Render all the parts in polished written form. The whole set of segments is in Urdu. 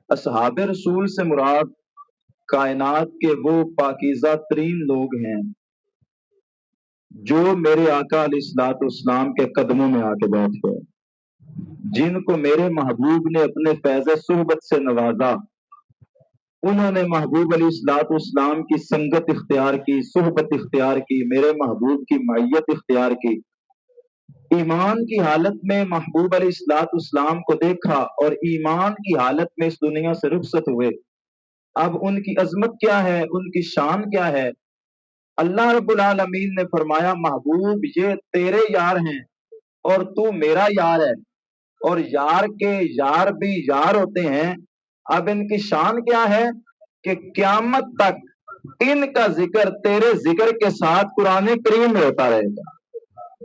اصحاب رسول سے مراد کائنات کے وہ پاکیزہ ترین لوگ ہیں جو میرے آقا علیہ الصلوۃ والسلام کے قدموں میں آ کے بیٹھ گئے، جن کو میرے محبوب نے اپنے فیض صحبت سے نوازا۔ انہوں نے محبوب علیہ الصلوۃ والسلام کی سنگت اختیار کی، صحبت اختیار کی، میرے محبوب کی معیت اختیار کی۔ ایمان کی حالت میں محبوب علیہ الصلوۃ والسلام کو دیکھا اور ایمان کی حالت میں اس دنیا سے رخصت ہوئے۔ اب ان کی عظمت کیا ہے، ان کی شان کیا ہے؟ اللہ رب العالمین نے فرمایا محبوب یہ تیرے یار ہیں اور تو میرا یار ہے، اور یار کے یار بھی یار ہوتے ہیں۔ اب ان کی شان کیا ہے کہ قیامت تک ان کا ذکر تیرے ذکر کے ساتھ قرآن کریم میں ہوتا رہے گا۔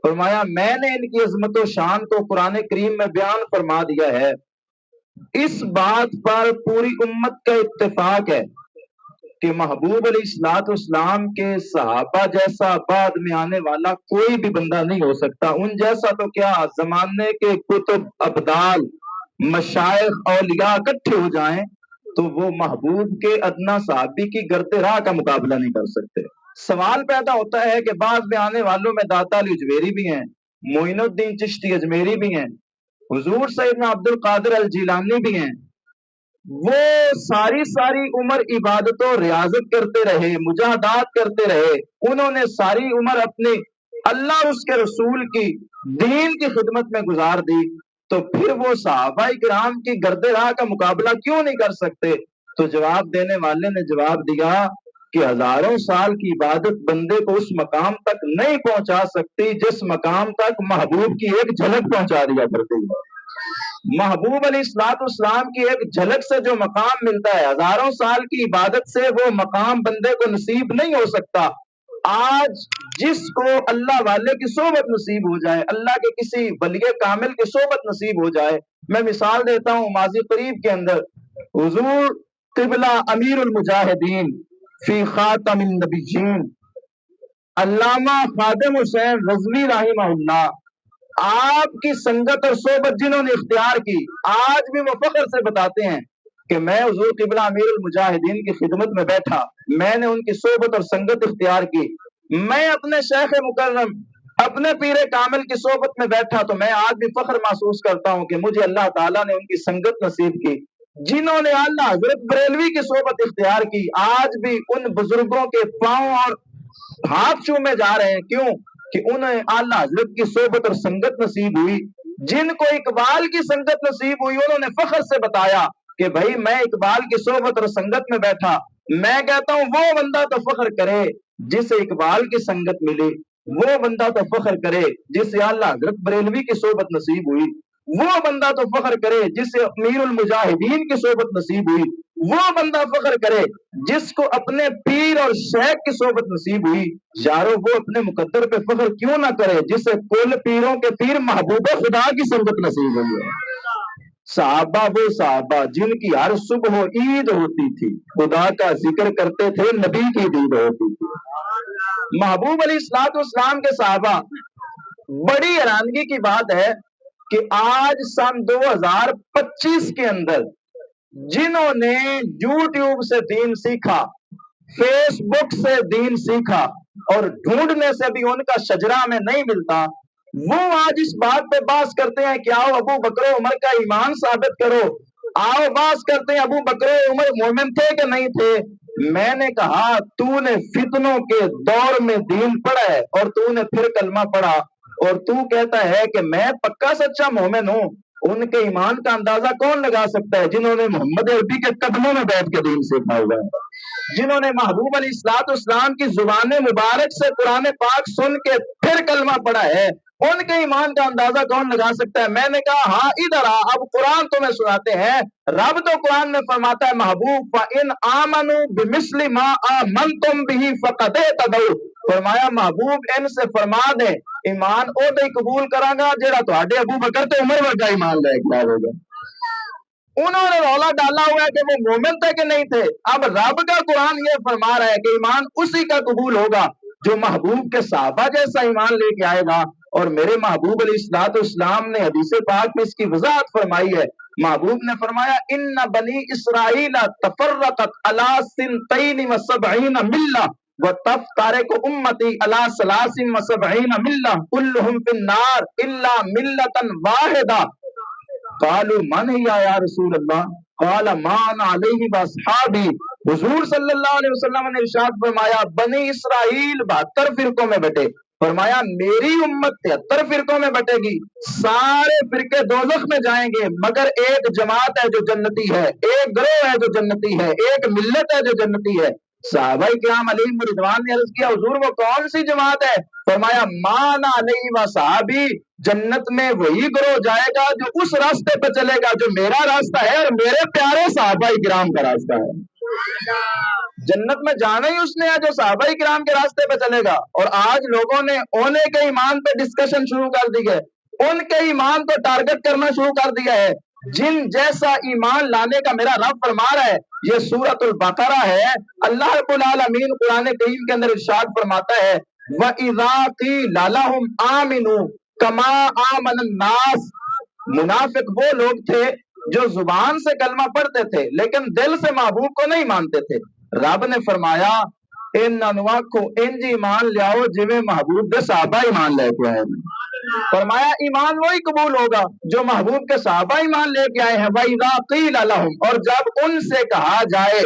فرمایا میں نے ان کی عظمت و شان کو قرآن کریم میں بیان فرما دیا ہے۔ اس بات پر پوری امت کا اتفاق ہے کہ محبوب علیہ الصلوۃ والسلام کے صحابہ جیسا بعد میں آنے والا کوئی بھی بندہ نہیں ہو سکتا۔ ان جیسا تو کیا زمانے کے کتب، ابدال، مشائخ، اولیاء اکٹھے ہو جائیں تو وہ محبوب کے ادنا صحابی کی گرد راہ کا مقابلہ نہیں کر سکتے۔ سوال پیدا ہوتا ہے کہ بعد میں آنے والوں میں داتا علی اجمیری بھی ہیں، معین الدین چشتی اجمیری بھی ہیں، حضور سیدنا عبد القادر الجیلانی بھی ہیں۔ وہ ساری عمر عبادت و ریاضت کرتے رہے، مجاہدات کرتے رہے۔ انہوں نے ساری عمر اپنی اللہ اس کے رسول کی دین کی خدمت میں گزار دی، تو پھر وہ صحابہ کرام کی گرد راہ کا مقابلہ کیوں نہیں کر سکتے؟ تو جواب دینے والے نے جواب دیا کہ ہزاروں سال کی عبادت بندے کو اس مقام تک نہیں پہنچا سکتی جس مقام تک محبوب کی ایک جھلک پہنچا دیا کرتی ہے۔ محبوب علیہ الصلوۃ والسلام کی ایک جھلک سے جو مقام ملتا ہے، ہزاروں سال کی عبادت سے وہ مقام بندے کو نصیب نہیں ہو سکتا۔ آج جس کو اللہ والے کی صحبت نصیب ہو جائے، اللہ کے کسی ولی کامل کی صحبت نصیب ہو جائے، میں مثال دیتا ہوں ماضی قریب کے اندر حضور قبلہ امیر المجاہدین فی خاتم النبیین علامہ خادم حسین رضوی رحمہ اللہ، آپ کی سنگت اور صحبت جنہوں نے اختیار کی، آج بھی وہ فخر سے بتاتے ہیں کہ میں حضور قبلہ امیر المجاہدین کی خدمت میں بیٹھا، میں نے ان کی صحبت اور سنگت اختیار کی، میں اپنے شیخ مکرم اپنے پیر کامل کی صحبت میں بیٹھا، تو میں آج بھی فخر محسوس کرتا ہوں کہ مجھے اللہ تعالیٰ نے ان کی سنگت نصیب کی۔ جنہوں نے اللہ حضرت بریلوی کی صحبت اختیار کی، آج بھی ان بزرگوں کے پاؤں اور ہاتھ چومے جا رہے ہیں۔ کیوں؟ کہ انہیں اعلیٰ حضرت کی صحبت اور سنگت نصیب ہوئی۔ جن کو اقبال کی سنگت نصیب ہوئی، انہوں نے فخر سے بتایا کہ بھائی میں اقبال کی صحبت اور سنگت میں بیٹھا۔ میں کہتا ہوں وہ بندہ تو فخر کرے جسے اقبال کی سنگت ملی، وہ بندہ تو فخر کرے جسے اعلیٰ حضرت بریلوی کی صحبت نصیب ہوئی، وہ بندہ تو فخر کرے جسے امیر المجاہدین کی صحبت نصیب ہوئی، وہ بندہ فخر کرے جس کو اپنے پیر اور شیخ کی صحبت نصیب ہوئی۔ یارو وہ اپنے مقدر پہ فخر کیوں نہ کرے جسے کل پیروں کے پیر محبوب خدا کی صحبت نصیب ہوئی ہے۔ صحابہ وہ صحابہ جن کی ہر صبح عید ہوتی تھی، خدا کا ذکر کرتے تھے، نبی کی دید ہوتی تھی۔ محبوب علیہ الصلوۃ والسلام کے صحابہ، بڑی حیرانگی کی بات ہے کہ آج سن 2025 کے اندر جنہوں نے یوٹیوب سے دین سیکھا، فیس بک سے دین سیکھا، اور ڈھونڈنے سے بھی ان کا شجرہ میں نہیں ملتا، وہ آج اس بات پہ بحث کرتے ہیں کہ آؤ ابو بکر و عمر کا ایمان ثابت کرو، آؤ بحث کرتے ہیں ابو بکر و عمر مومن تھے کہ نہیں تھے۔ میں نے کہا تو نے فتنوں کے دور میں دین پڑھا ہے اور تو نے پھر کلمہ پڑھا، اور تو کہتا ہے کہ میں پکا سچا مومن ہوں۔ ان کے ایمان کا اندازہ کون لگا سکتا ہے جنہوں نے محمد عربی کے قدموں میں بیٹھ کے دین سیکھا ہوا ہے، جنہوں نے محبوب علیہ الصلوۃ والسلام کی زبان مبارک سے قرآن پاک سن کے پھر کلمہ پڑھا ہے، ان کے ایمان کا اندازہ کون لگا سکتا ہے؟ میں نے کہا ہاں ادھر آ، اب قرآن تمہیں سناتے ہیں۔ رب تو قرآن میں فرماتا ہے محبوب فَإِنْ آمَنُوا بِمِثْلِ مَا آمَنْتُمْ بِهِ فَقَدْ اهْتَدَوْا، فرمایا محبوب ان سے فرما دے ایمان او دے قبول کراں گا جیڑا تہاڈے ابو بکر تے عمر ورگا ایمان لے کے آئے گا۔ انہوں نے رولا ڈالا ہوا ہے کہ وہ مومن تھے کہ نہیں تھے۔ اب رب کا قرآن یہ فرما رہا ہے کہ ایمان اسی کا قبول ہوگا جو محبوب کے صحابہ جیسا ایمان لے کے آئے گا۔ اور میرے محبوب علیہ السلام نے حدیث پاک میں اس کی وضاحت فرمائی ہے. محبوب نے فرمایا ان بنی اسرائیل تفرقت علی سنتین و سبعین ملہ وتفترق امتی علی ثلاث و سبعین ملہ کلہم فی النار الا ملۃ واحدہ. قالوا من ہی یا رسول اللہ؟ قال ما انا علیہ واصحابی. حضور صلی اللہ علیہ وسلم نے ارشاد فرمایا بنی اسرائیل 72 فرقوں میں بٹے. فرمایا میری امت 73 فرقوں میں بٹے گی. سارے فرقے دوزخ میں جائیں گے مگر ایک جماعت ہے جو جنتی ہے, ایک گروہ ہے جو جنتی ہے, ایک ملت ہے جو جنتی ہے. صحابہ کرام علیہم رضوان نے عرض کیا حضور وہ کون سی جماعت ہے؟ فرمایا مان علیہ و صحابی, جنت میں وہی گروہ جائے گا جو اس راستے پہ چلے گا جو میرا راستہ ہے اور میرے پیارے صحابہ کرام کا راستہ ہے. جنت میں جانا ہی اس نے ہے جو صحابہ کرام کے راستے پہ چلے گا. اور آج لوگوں نے اونے کے ایمان پہ ڈسکشن شروع کر دی ہے, ان کے ایمان کو ٹارگٹ کرنا شروع کر دیا ہے. جن جیسا ایمان لانے کا میرا رب فرما رہا ہے. یہ سورۃ البقرہ ہے. اللہ رب العالمین قرآن کریم کے اندر ارشاد فرماتا ہے وَإِذَا قِيلَ لَهُمْ آمِنُوا كَمَا آمَنَ النَّاسُ. منافق وہ لوگ تھے جو زبان سے کلمہ پڑھتے تھے لیکن دل سے محبوب کو نہیں مانتے تھے. رب نے فرمایا ان انواع کو انج ایمان لیاؤ جویں محبوب کے صحابہ ایمان لے کے آئے. فرمایا ایمان وہی قبول ہوگا جو محبوب کے صحابہ ایمان لے کے آئے ہیں. وَإِذَا قِيلَ لَهُمْ, اور جب ان سے کہا جائے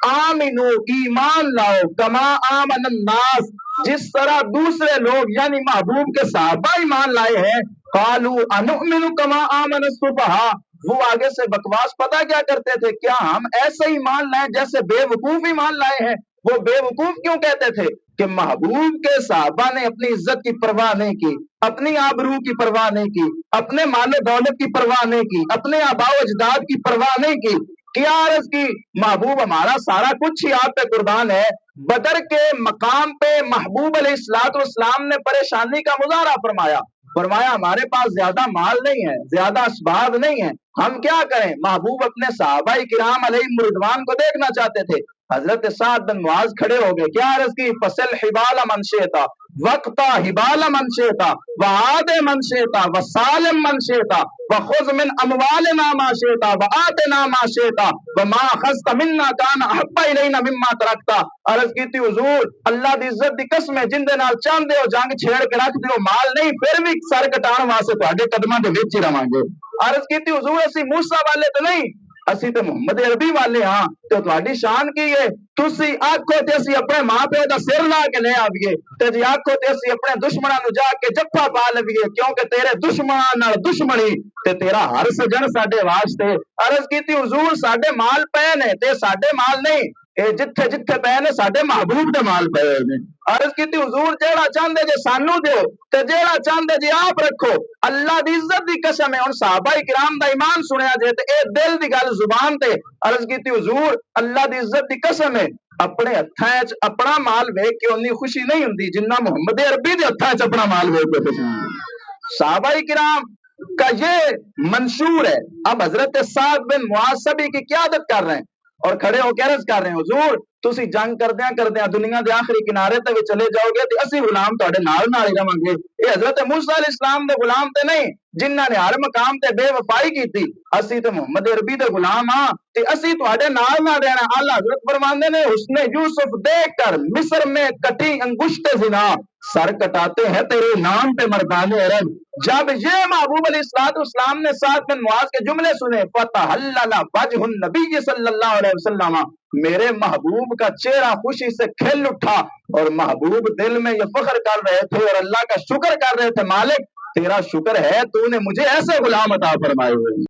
آمنو ایمان لاؤ کما آمن الناس, جس طرح دوسرے لوگ یعنی محبوب کے صحابہ ایمان لائے ہیں. قالوا انؤمن کما آمن السفہاء, وہ آگے سے بکواس پتہ کیا کرتے تھے, کیا ہم ایسے ایمان لائیں جیسے بے وقوف ایمان لائے ہیں. وہ بے وقوف کیوں کہتے تھے کہ محبوب کے صحابہ نے اپنی عزت کی پرواہ نہیں کی, اپنی آبرو کی پرواہ نہیں کی, اپنے مال و دولت کی پرواہ نہیں کی, اپنے آباء و اجداد کی پرواہ نہیں کی. کیا عرض کی محبوب ہمارا سارا کچھ ہی آپ پہ قربان ہے. بدر کے مقام پہ محبوب علیہ السلام نے پریشانی کا مظاہرہ فرمایا. فرمایا ہمارے پاس زیادہ مال نہیں ہے, زیادہ اسباب نہیں ہے, ہم کیا کریں؟ محبوب اپنے صحابہ کرام علیہم رضوان کو دیکھنا چاہتے تھے. حضرت سعد بن معاذ کھڑے ہو گئے, کیا عرض کی فصل حبال من شئتا وقتا حبال من شئتا وعاد من شئتا وسالم من شئتا وخذ من اموالنا ما شئتا وآتنا ما شئتا وما اخذت منا کان احب الینا مما ترکتا. عرض کی تھی حضور اللہ دی عزت دی قسم ہے جن دے نال چاہندے ہو جنگ چھیڑ کے رکھ دیو, مال نہیں پھر بھی سر کٹان واسطے تہاڈے قدماں دے وچ ہی رواں گے. عرض کی تھی حضور اسی موسیٰ والے تو نہیں, اسی تو محمد عربی والے ہاں. تو تہاڈی شان کی ہے تسی آکھو تے اسی اپنے ماں پیو دا سر لا کے لے آویے تے جی آکھو تے اسی اپنے دشمناں نو جا کے جفا پا لویے کیونکہ تیرے دشمناں نال دشمنی تے تیرا ہر سجن ساڈے واسطے. عرض کیتی حضور ساڈے مال پے نے تے ساڈے مال نہیں, اے جتھے جتھے پے نے ساڈے محبوب دے مال پے نے. عرض کیتی حضور جیڑا چاہندے جے سانو دیو تے جیڑا چاہندے جے آپ رکھو. اللہ دی عزت دی قسم ہے ہن صحابہ کرام دا ایمان سنیا جے تے اے دل دی گل زبان تے. عرض کیتی حضور اللہ دی عزت دی قسم ہے اپنے ہتھاں وچ اپنا مال ویکھ کے اونی خوشی نہیں ہوندی جنہ محمد عربی دے ہتھاں وچ اپنا مال ویکھ کے خوشی ہوندی. صحابہ کرام کا یہ منشور ہے. اب حضرت سعد بن معاذ سبھی کی قیادت کر رہے ہیں اور کھڑے ہو کے عرض کر رہے ہیں حضور تسی جنگ کردیاں دنیا دے آخری کنارے تے چلے جاؤ گے تے اسی غلام تہاڈے نال نال ہی رہاں گے. اے حضرت موسیٰ علیہ السلام دے غلام تے نہیں جنہاں نے ہر مقام تے بے وفائی کیتی, اسی تے محمد عربی دے غلام ہاں تے اسی تہاڈے نال نال رہنا. اللہ حضرت فرماندے نے حسن یوسف دیکھ کر مصر میں کٹی انگشت زنا, سر کٹاتے ہیں تیرے نام پہ مردان عرب. جب یہ محبوب علیہ السلام نے سعد بن معاذ کے جملے سنے فتحلل وجہ النبی صلی اللہ علیہ وسلم, میرے محبوب کا چہرہ خوشی سے کھل اٹھا اور محبوب دل میں یہ فخر کر رہے تھے اور اللہ کا شکر کر رہے تھے, مالک تیرا شکر ہے تو نے مجھے ایسے غلام عطا فرمائے ہوئے.